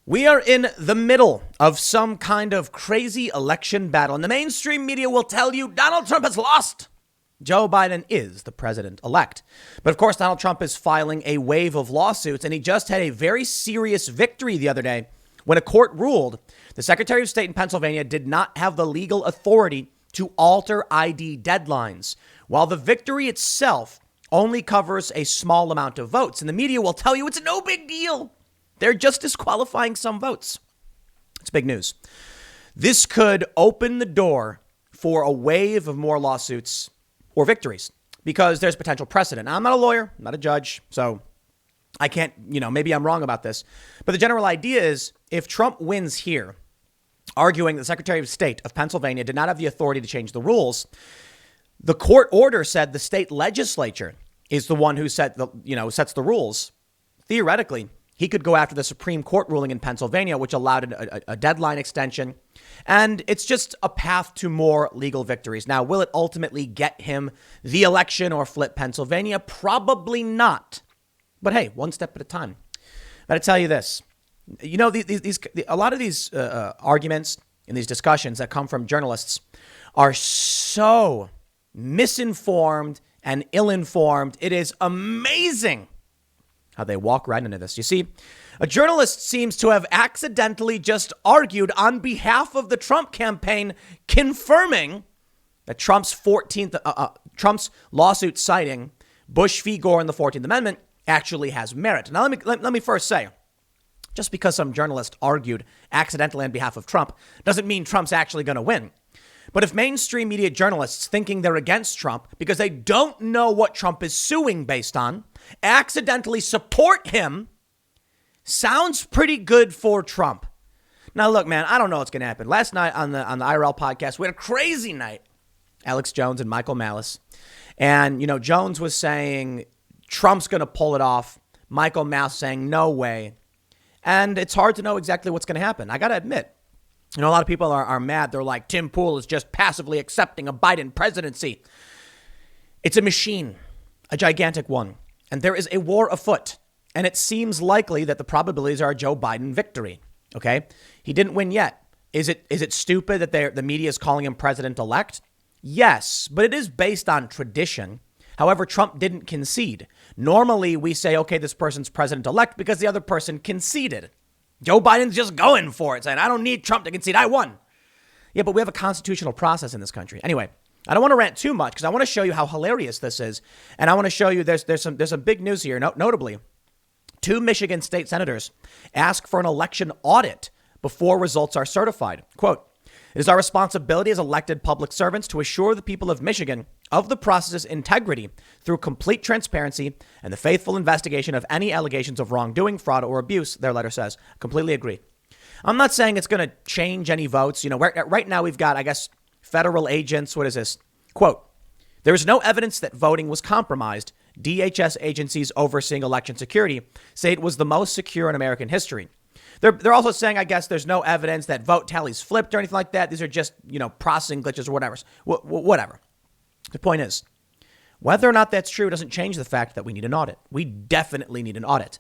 We are in the middle of some kind of crazy election battle, and the mainstream media will tell you Donald Trump has lost. Joe Biden is the president-elect. But of course, Donald Trump is filing a wave of lawsuits, and he just had a very serious victory the other day when a court ruled the Secretary of State in Pennsylvania did not have the legal authority to alter ID deadlines, while the victory itself only covers a small amount of votes. And the media will tell you it's no big deal. They're just disqualifying some votes. It's big news. This could open the door for a wave of more lawsuits or victories because there's potential precedent. Now, I'm not a lawyer, I'm not a judge, so I can't, maybe I'm wrong about this. But the general idea is if Trump wins here, arguing the Secretary of State of Pennsylvania did not have the authority to change the rules, the court order said the state legislature is the one who sets the rules. Theoretically, he could go after the Supreme Court ruling in Pennsylvania, which allowed a deadline extension. And it's just a path to more legal victories. Now, will it ultimately get him the election or flip Pennsylvania? Probably not. But hey, one step at a time. I got to tell you this. A lot of these arguments and these discussions that come from journalists are so misinformed and ill-informed. It is amazing how they walk right into this. You see, a journalist seems to have accidentally just argued on behalf of the Trump campaign, confirming that Trump's lawsuit citing Bush v. Gore and the 14th Amendment actually has merit. Now, let me first say, just because some journalist argued accidentally on behalf of Trump doesn't mean Trump's actually going to win. But if mainstream media journalists thinking they're against Trump because they don't know what Trump is suing based on, accidentally support him, sounds pretty good for Trump. Now, look, man, I don't know what's going to happen. Last night on the IRL podcast, we had a crazy night. Alex Jones and Michael Malice. And, Jones was saying Trump's going to pull it off. Michael Malice saying no way. And it's hard to know exactly what's going to happen. I got to admit, a lot of people are mad. They're like, Tim Pool is just passively accepting a Biden presidency. It's a machine, a gigantic one. And there is a war afoot. And it seems likely that the probabilities are a Joe Biden victory. Okay? He didn't win yet. Is it stupid that the media is calling him president-elect? Yes, but it is based on tradition. However, Trump didn't concede. Normally, we say, okay, this person's president-elect because the other person conceded. Joe Biden's just going for it, saying, I don't need Trump to concede. I won. Yeah, but we have a constitutional process in this country. Anyway, I don't want to rant too much because I want to show you how hilarious this is. And I want to show you there's some big news here. Notably, 2 Michigan state senators ask for an election audit before results are certified. Quote, it is our responsibility as elected public servants to assure the people of Michigan of the process's integrity through complete transparency and the faithful investigation of any allegations of wrongdoing, fraud, or abuse, their letter says. Completely agree. I'm not saying it's going to change any votes. Right now we've got, federal agents. What is this? Quote, there is no evidence that voting was compromised. DHS agencies overseeing election security say it was the most secure in American history. They're also saying, there's no evidence that vote tallies flipped or anything like that. These are just, processing glitches or whatever. Whatever. The point is, whether or not that's true doesn't change the fact that we need an audit. We definitely need an audit.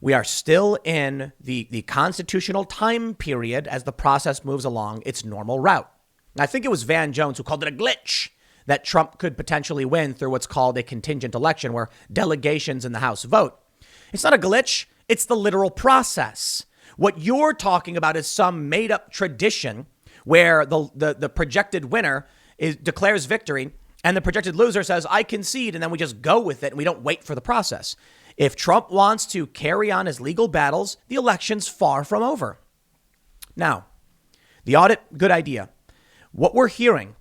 We are still in the constitutional time period as the process moves along its normal route. And I think it was Van Jones who called it a glitch that Trump could potentially win through what's called a contingent election where delegations in the House vote. It's not a glitch. It's the literal process. What you're talking about is some made up tradition where the projected winner declares victory and the projected loser says, I concede, and then we just go with it and we don't wait for the process. If Trump wants to carry on his legal battles, the election's far from over. Now, the audit, good idea. What we're hearing,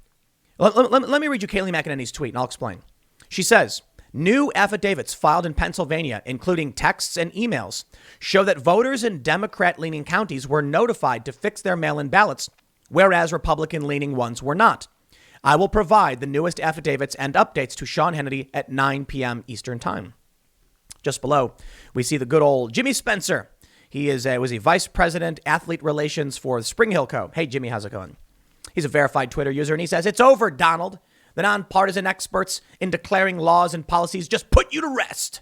let me read you Kayleigh McEnany's tweet and I'll explain. She says, new affidavits filed in Pennsylvania, including texts and emails, show that voters in Democrat-leaning counties were notified to fix their mail-in ballots, whereas Republican-leaning ones were not. I will provide the newest affidavits and updates to Sean Hannity at 9 p.m. Eastern Time. Just below, we see the good old Jimmy Spencer. He was a vice president, athlete relations for the Spring Hill Co. Hey, Jimmy, how's it going? He's a verified Twitter user, and he says, it's over, Donald. The nonpartisan experts in declaring laws and policies just put you to rest.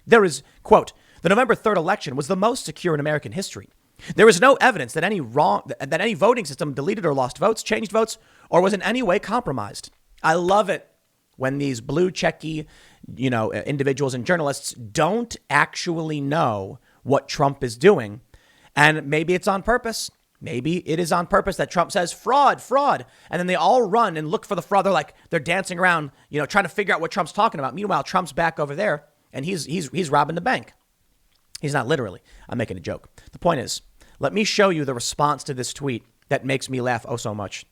There is, quote, the November 3rd election was the most secure in American history. There was no evidence that any voting system deleted or lost votes, changed votes, or was in any way compromised. I love it when these blue checky, individuals and journalists don't actually know what Trump is doing. And maybe it's on purpose. Maybe it is on purpose that Trump says fraud, fraud. And then they all run and look for the fraud. They're dancing around, trying to figure out what Trump's talking about. Meanwhile, Trump's back over there and he's robbing the bank. He's not literally. I'm making a joke. The point is, let me show you the response to this tweet that makes me laugh oh so much.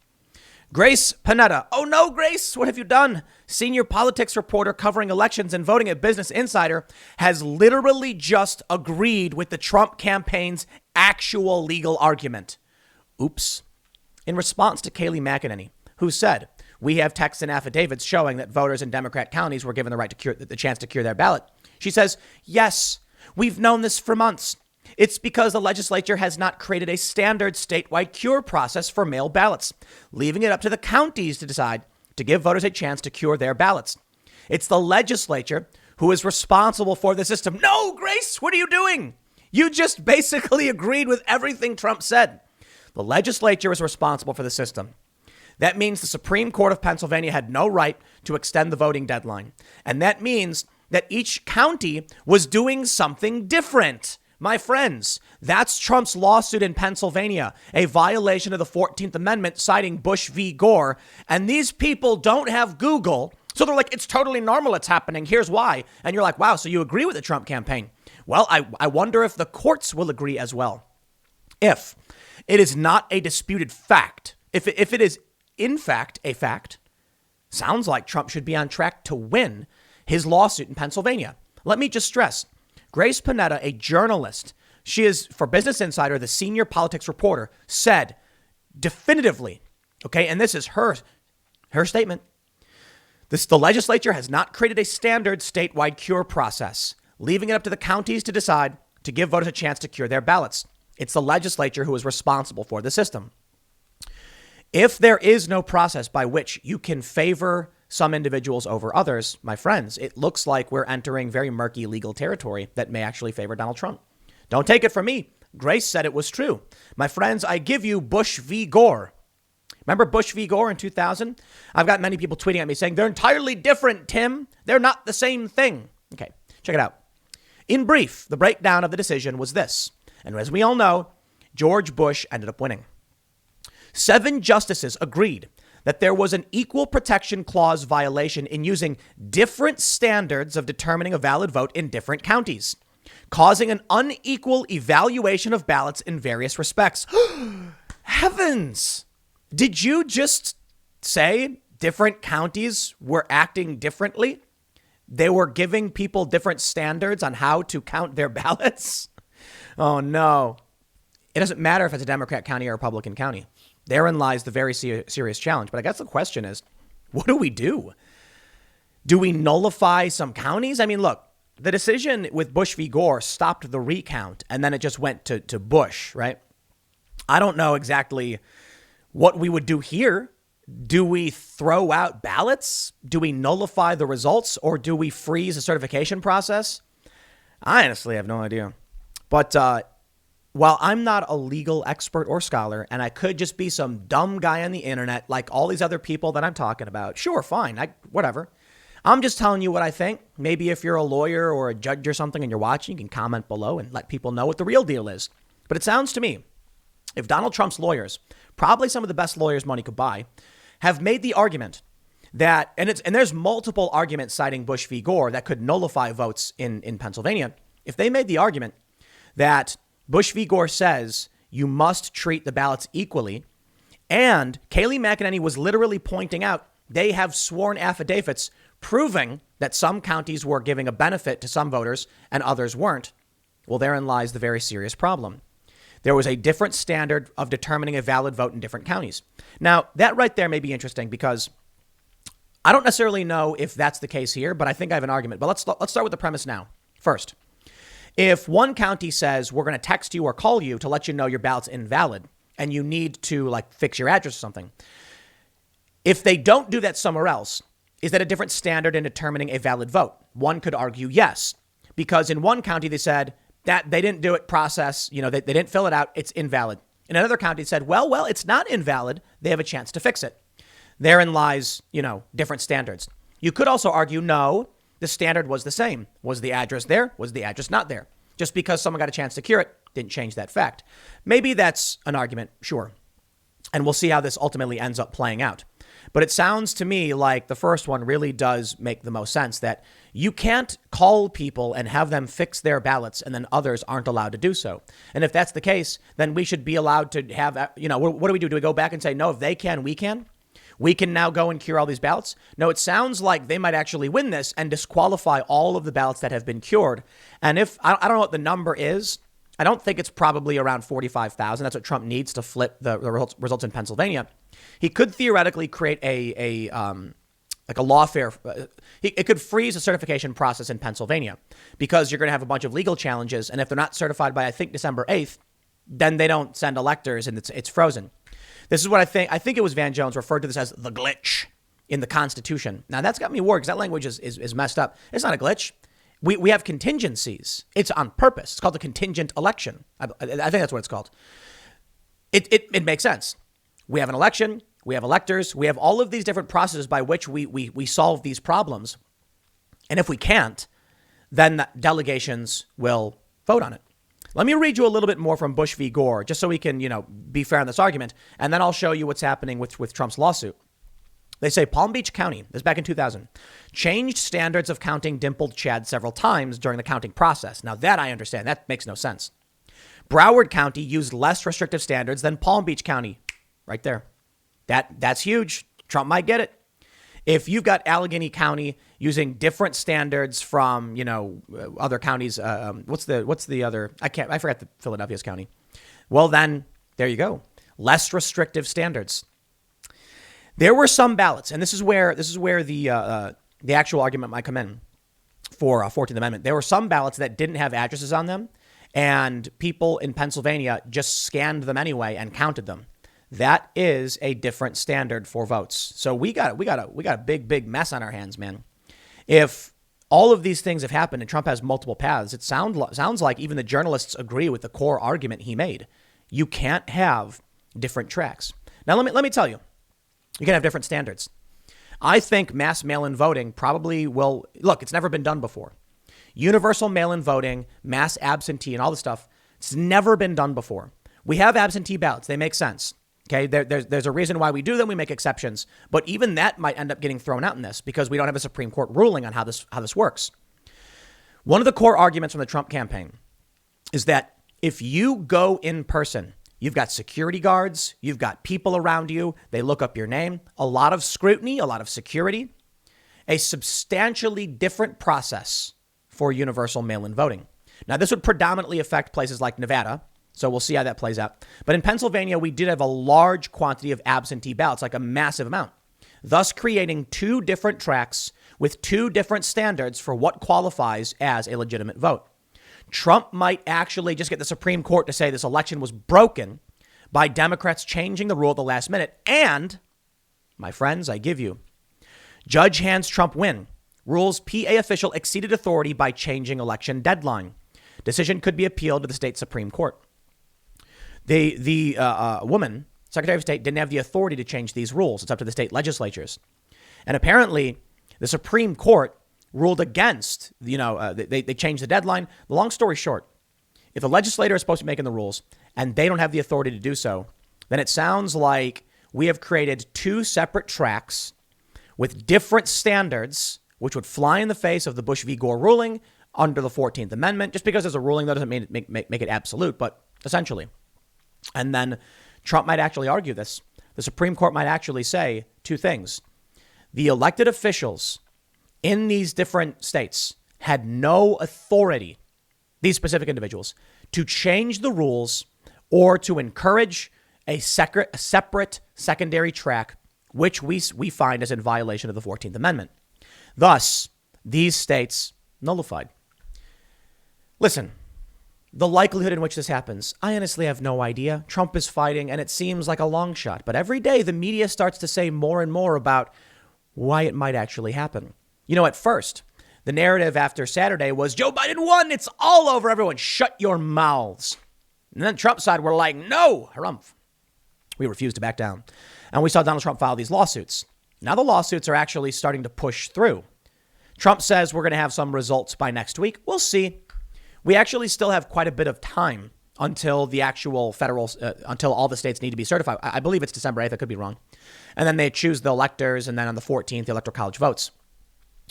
Grace Panetta. Oh no, Grace, what have you done? Senior politics reporter covering elections and voting at Business Insider has literally just agreed with the Trump campaign's actual legal argument. Oops. In response to Kayleigh McEnany, who said, we have texts and affidavits showing that voters in Democrat counties were given the chance to cure their ballot. She says, yes, we've known this for months. It's because the legislature has not created a standard statewide cure process for mail ballots, leaving it up to the counties to decide to give voters a chance to cure their ballots. It's the legislature who is responsible for the system. No, Grace, what are you doing? You just basically agreed with everything Trump said. The legislature is responsible for the system. That means the Supreme Court of Pennsylvania had no right to extend the voting deadline. And that means that each county was doing something different. My friends, that's Trump's lawsuit in Pennsylvania, a violation of the 14th Amendment citing Bush v. Gore. And these people don't have Google. So they're like, it's totally normal. It's happening. Here's why. And you're like, wow, so you agree with the Trump campaign? Well, I wonder if the courts will agree as well. If it is not a disputed fact, if it is in fact a fact, sounds like Trump should be on track to win his lawsuit in Pennsylvania. Let me just stress. Grace Panetta, a journalist, she is for Business Insider, the senior politics reporter, said definitively, okay, and this is her statement. The legislature has not created a standard statewide cure process, leaving it up to the counties to decide to give voters a chance to cure their ballots. It's the legislature who is responsible for the system. If there is no process by which you can favor some individuals over others, my friends, it looks like we're entering very murky legal territory that may actually favor Donald Trump. Don't take it from me. Grace said it was true. My friends, I give you Bush v. Gore. Remember Bush v. Gore in 2000? I've got many people tweeting at me saying they're entirely different, Tim. They're not the same thing. Okay, check it out. In brief, the breakdown of the decision was this. And as we all know, George Bush ended up winning. 7 justices agreed that there was an equal protection clause violation in using different standards of determining a valid vote in different counties, causing an unequal evaluation of ballots in various respects. Heavens! Did you just say different counties were acting differently? They were giving people different standards on how to count their ballots? Oh, no. It doesn't matter if it's a Democrat county or a Republican county. Therein lies the very serious challenge. But I guess the question is, what do we do? Do we nullify some counties? I mean, look, the decision with Bush v. Gore stopped the recount and then it just went to Bush, right? I don't know exactly what we would do here. Do we throw out ballots? Do we nullify the results or do we freeze the certification process? I honestly have no idea. But while I'm not a legal expert or scholar, and I could just be some dumb guy on the internet like all these other people that I'm talking about, sure, fine, whatever. I'm just telling you what I think. Maybe if you're a lawyer or a judge or something and you're watching, you can comment below and let people know what the real deal is. But it sounds to me, if Donald Trump's lawyers, probably some of the best lawyers money could buy, have made the argument that, and there's multiple arguments citing Bush v. Gore that could nullify votes in Pennsylvania. If they made the argument that Bush v. Gore says you must treat the ballots equally, and Kayleigh McEnany was literally pointing out they have sworn affidavits proving that some counties were giving a benefit to some voters and others weren't. Well, therein lies the very serious problem. There was a different standard of determining a valid vote in different counties. Now, that right there may be interesting because I don't necessarily know if that's the case here, but I think I have an argument. But let's start with the premise now. First, if one county says we're going to text you or call you to let you know your ballot's invalid and you need to fix your address or something, if they don't do that somewhere else, is that a different standard in determining a valid vote? One could argue yes, because in one county they said that they didn't do it process, they didn't fill it out, it's invalid. And another county said, well, it's not invalid. They have a chance to fix it. Therein lies, different standards. You could also argue, no, the standard was the same. Was the address there? Was the address not there? Just because someone got a chance to cure it didn't change that fact. Maybe that's an argument, sure. And we'll see how this ultimately ends up playing out. But it sounds to me like the first one really does make the most sense, that you can't call people and have them fix their ballots and then others aren't allowed to do so. And if that's the case, then we should be allowed to have, what do we do? Do we go back and say, no, if they can, we can? We can now go and cure all these ballots? No, it sounds like they might actually win this and disqualify all of the ballots that have been cured. And if, I don't know what the number is, I don't think it's probably around 45,000. That's what Trump needs to flip the results in Pennsylvania. He could theoretically create a lawfare. It could freeze a certification process in Pennsylvania because you're going to have a bunch of legal challenges. And if they're not certified by, I think, December 8th, then they don't send electors and it's frozen. This is what I think. I think it was Van Jones referred to this as the glitch in the Constitution. Now, that's got me worried because that language is messed up. It's not a glitch. We have contingencies. It's on purpose. It's called the contingent election. I think that's what it's called. It makes sense. We have an election. We have electors. We have all of these different processes by which we solve these problems. And if we can't, then the delegations will vote on it. Let me read you a little bit more from Bush v. Gore, just so we can, be fair in this argument. And then I'll show you what's happening with Trump's lawsuit. They say Palm Beach County, this is back in 2000, changed standards of counting dimpled Chad several times during the counting process. Now that I understand, that makes no sense. Broward County used less restrictive standards than Palm Beach County. Right there. That's huge. Trump might get it. If you've got Allegheny County using different standards from, other counties, what's the other? I forgot the Philadelphia's county. Well, then there you go. Less restrictive standards. There were some ballots, and this is where the actual argument might come in for 14th Amendment. There were some ballots that didn't have addresses on them, and people in Pennsylvania just scanned them anyway and counted them. That is a different standard for votes. So we got a big mess on our hands, man. If all of these things have happened and Trump has multiple paths, it sounds like even the journalists agree with the core argument he made. You can't have different tracks. Now let me tell you. You can have different standards. I think mass mail-in voting probably will. Look, it's never been done before. Universal mail-in voting, mass absentee, and all this stuff. It's never been done before. We have absentee ballots. They make sense. Okay, there's a reason why we do them. We make exceptions. But even that might end up getting thrown out in this because we don't have a Supreme Court ruling on how this works. One of the core arguments from the Trump campaign is that if you go in person, you've got security guards, you've got people around you, they look up your name, a lot of scrutiny, a lot of security, a substantially different process for universal mail-in voting. Now, this would predominantly affect places like Nevada, so we'll see how that plays out. But in Pennsylvania, we did have a large quantity of absentee ballots, like a massive amount, thus creating two different tracks with two different standards for what qualifies as a legitimate vote. Trump might actually just get the Supreme Court to say this election was broken by Democrats changing the rule at the last minute. And, my friends, I give you, judge hands Trump win. Rules PA official exceeded authority by changing election deadline. Decision could be appealed to the state Supreme Court. The woman, Secretary of State, didn't have the authority to change these rules. It's up to the state legislatures. And apparently, the Supreme Court ruled against, they changed the deadline. The long story short, if the legislator is supposed to be making the rules and they don't have the authority to do so, then it sounds like we have created two separate tracks with different standards, which would fly in the face of the Bush v. Gore ruling under the 14th Amendment. Just because there's a ruling, that doesn't mean make it absolute, but essentially. And then Trump might actually argue this. The Supreme Court might actually say two things. The elected officials in these different states had no authority, these specific individuals, to change the rules or to encourage a separate secondary track, which we find is in violation of the 14th Amendment. Thus, these states nullified. Listen, the likelihood in which this happens, I honestly have no idea. Trump is fighting, and it seems like a long shot. But every day, the media starts to say more and more about why it might actually happen. At first, the narrative after Saturday was Joe Biden won. It's all over. Everyone shut your mouths. And then Trump side were like, no, harumph. We refused to back down. And we saw Donald Trump file these lawsuits. Now the lawsuits are actually starting to push through. Trump says we're going to have some results by next week. We'll see. We actually still have quite a bit of time until the actual federal, until all the states need to be certified. I believe it's December 8th. I could be wrong. And then they choose the electors. And then on the 14th, the Electoral College votes.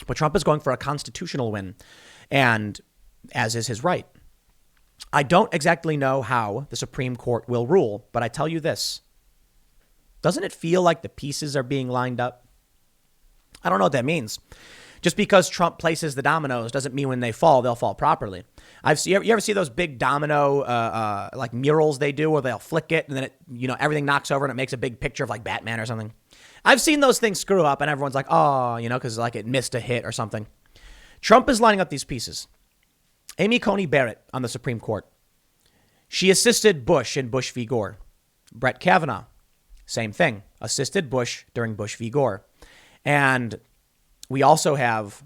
But Trump is going for a constitutional win. And as is his right. I don't exactly know how the Supreme Court will rule, but I tell you this. Doesn't it feel like the pieces are being lined up? I don't know what that means. Just because Trump places the dominoes doesn't mean when they fall, they'll fall properly. You ever see those big domino like murals they do where they'll flick it and then it, everything knocks over and it makes a big picture of like Batman or something? I've seen those things screw up and everyone's like, oh, because like it missed a hit or something. Trump is lining up these pieces. Amy Coney Barrett on the Supreme Court. She assisted Bush in Bush v. Gore. Brett Kavanaugh, same thing. Assisted Bush during Bush v. Gore. And we also have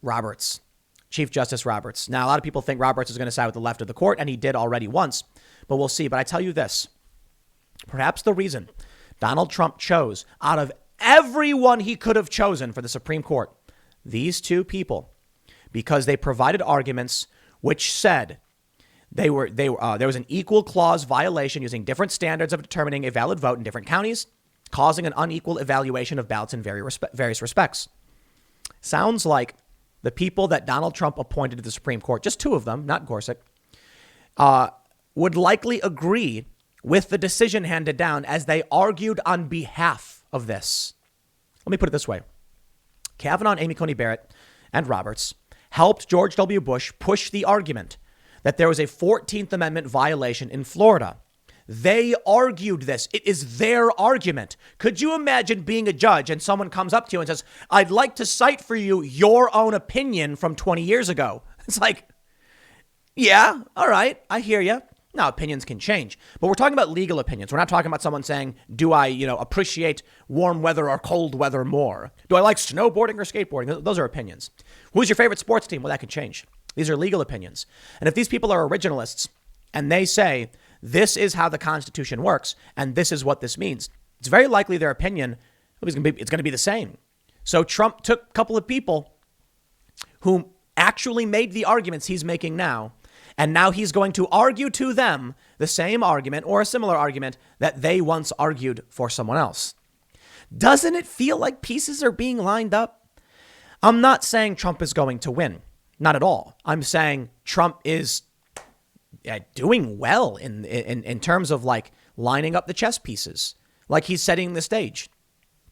Roberts, Chief Justice Roberts. Now, a lot of people think Roberts is going to side with the left of the court, and he did already once, but we'll see. But I tell you this, perhaps the reason Donald Trump chose out of everyone he could have chosen for the Supreme Court, these two people, because they provided arguments which said there was an equal clause violation using different standards of determining a valid vote in different counties, causing an unequal evaluation of ballots in various respects. Sounds like the people that Donald Trump appointed to the Supreme Court, just two of them, not Gorsuch, would likely agree with the decision handed down as they argued on behalf of this. Let me put it this way. Kavanaugh and Amy Coney Barrett and Roberts helped George W. Bush push the argument that there was a 14th Amendment violation in Florida. They argued this. It is their argument. Could you imagine being a judge and someone comes up to you and says, I'd like to cite for you your own opinion from 20 years ago? It's like, yeah, all right, I hear you. Now, opinions can change, but we're talking about legal opinions. We're not talking about someone saying, do I, appreciate warm weather or cold weather more? Do I like snowboarding or skateboarding? Those are opinions. Who's your favorite sports team? Well, that could change. These are legal opinions. And if these people are originalists and they say, this is how the Constitution works, and this is what this means, it's very likely their opinion is going to be the same. So Trump took a couple of people who actually made the arguments he's making now, and now he's going to argue to them the same argument or a similar argument that they once argued for someone else. Doesn't it feel like pieces are being lined up? I'm not saying Trump is going to win. Not at all. I'm saying Trump is doing well in terms of like lining up the chess pieces, like he's setting the stage.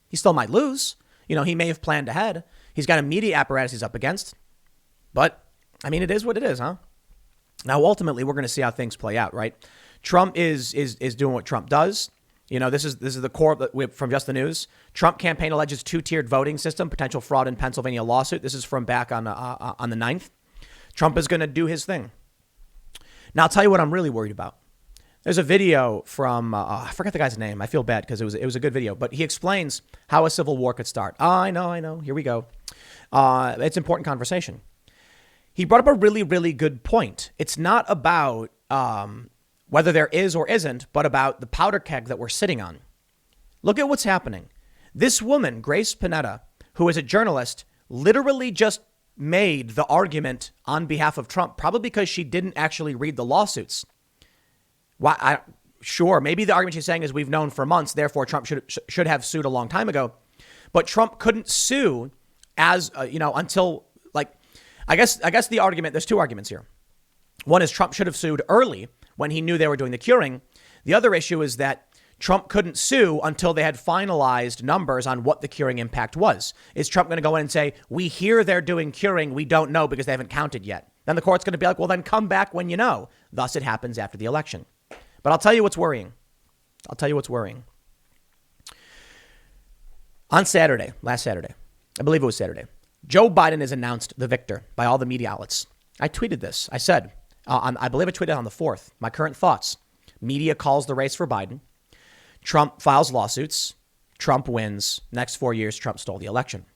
He still might lose. He may have planned ahead. He's got a media apparatus he's up against. But I mean, it is what it is, huh? Now, ultimately, we're going to see how things play out, right? Trump is doing what Trump does. This is the core from Just the News. Trump campaign alleges two-tiered voting system, potential fraud in Pennsylvania lawsuit. This is from back on the 9th. Trump is going to do his thing. Now, I'll tell you what I'm really worried about. There's a video from, I forgot the guy's name. I feel bad because it was a good video, but he explains how a civil war could start. Oh, I know. Here we go. It's an important conversation. He brought up a really, really good point. It's not about whether there is or isn't, but about the powder keg that we're sitting on. Look at what's happening. This woman, Grace Panetta, who is a journalist, literally just made the argument on behalf of Trump, probably because she didn't actually read the lawsuits. Sure, maybe the argument she's saying is we've known for months, therefore Trump should have sued a long time ago. But Trump couldn't sue until I guess the argument, there's two arguments here. One is Trump should have sued early when he knew they were doing the curing. The other issue is that Trump couldn't sue until they had finalized numbers on what the curing impact was. Is Trump going to go in and say, we hear they're doing curing, we don't know because they haven't counted yet? Then the court's going to be like, well, then come back when you know. Thus, it happens after the election. But I'll tell you what's worrying. On Saturday, last Saturday, I believe it was Saturday, Joe Biden is announced the victor by all the media outlets. I tweeted this. I said, I believe I tweeted on the 4th, my current thoughts. Media calls the race for Biden. Trump files lawsuits. Trump wins. Next 4 years, Trump stole the election.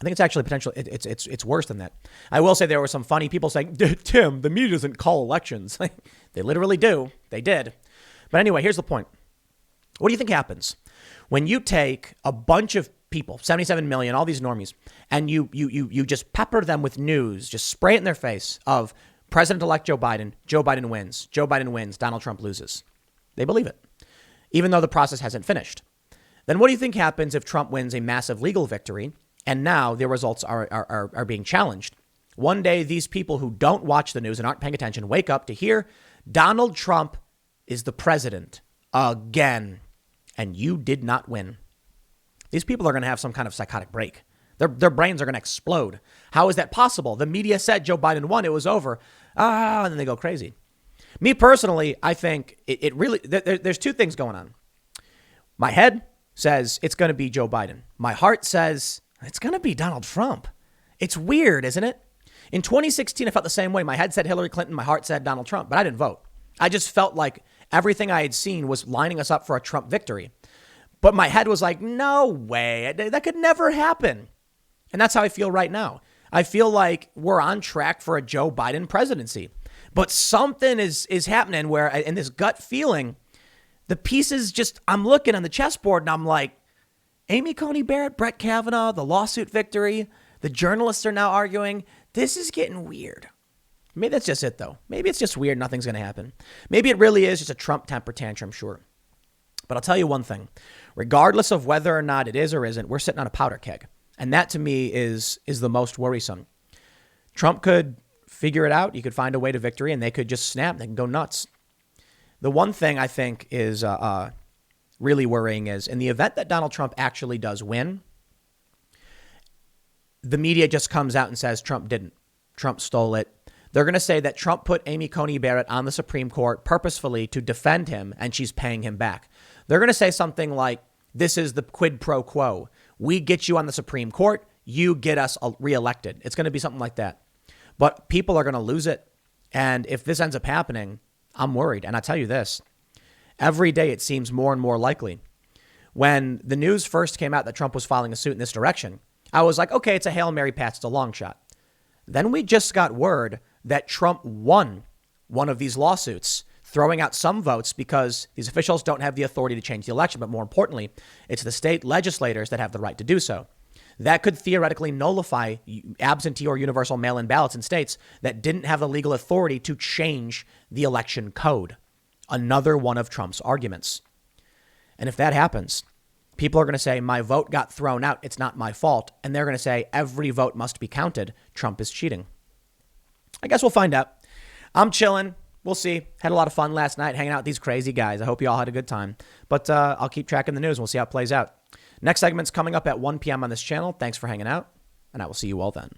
I think it's actually potential. It's worse than that. I will say there were some funny people saying, Tim, the media doesn't call elections. They literally do. They did. But anyway, here's the point. What do you think happens when you take a bunch of people, 77 million, all these normies, and you just pepper them with news, just spray it in their face of President-elect Joe Biden wins, Donald Trump loses. They believe it, even though the process hasn't finished. Then what do you think happens if Trump wins a massive legal victory and now the results are being challenged? One day, these people who don't watch the news and aren't paying attention wake up to hear Donald Trump is the president again, and you did not win. These people are going to have some kind of psychotic break. Their brains are going to explode. How is that possible? The media said Joe Biden won. It was over. And then they go crazy. Me personally, I think it really, there's two things going on. My head says it's going to be Joe Biden. My heart says it's going to be Donald Trump. It's weird, isn't it? In 2016, I felt the same way. My head said Hillary Clinton. My heart said Donald Trump, but I didn't vote. I just felt like everything I had seen was lining us up for a Trump victory. But my head was like, no way. That could never happen. And that's how I feel right now. I feel like we're on track for a Joe Biden presidency. But something is happening where, in this gut feeling, the pieces just, I'm looking on the chessboard and I'm like, Amy Coney Barrett, Brett Kavanaugh, the lawsuit victory, the journalists are now arguing. This is getting weird. Maybe that's just it, though. Maybe it's just weird. Nothing's going to happen. Maybe it really is just a Trump temper tantrum, sure. But I'll tell you one thing. Regardless of whether or not it is or isn't, we're sitting on a powder keg. And that, to me, is the most worrisome. Trump could figure it out. He could find a way to victory, and they could just snap. They can go nuts. The one thing I think is really worrying is in the event that Donald Trump actually does win, the media just comes out and says Trump didn't. Trump stole it. They're going to say that Trump put Amy Coney Barrett on the Supreme Court purposefully to defend him, and she's paying him back. They're going to say something like, this is the quid pro quo. We get you on the Supreme Court. You get us reelected. It's going to be something like that. But people are going to lose it. And if this ends up happening, I'm worried. And I tell you this, every day it seems more and more likely. When the news first came out that Trump was filing a suit in this direction, I was like, okay, it's a Hail Mary pass. It's a long shot. Then we just got word that Trump won one of these lawsuits, throwing out some votes because these officials don't have the authority to change the election. But more importantly, it's the state legislators that have the right to do so. That could theoretically nullify absentee or universal mail-in ballots in states that didn't have the legal authority to change the election code. Another one of Trump's arguments. And if that happens, people are going to say, my vote got thrown out. It's not my fault. And they're going to say, every vote must be counted. Trump is cheating. I guess we'll find out. I'm chilling. We'll see. Had a lot of fun last night hanging out with these crazy guys. I hope you all had a good time. But I'll keep tracking the news. We'll see how it plays out. Next segment's coming up at 1 p.m. on this channel. Thanks for hanging out, and I will see you all then.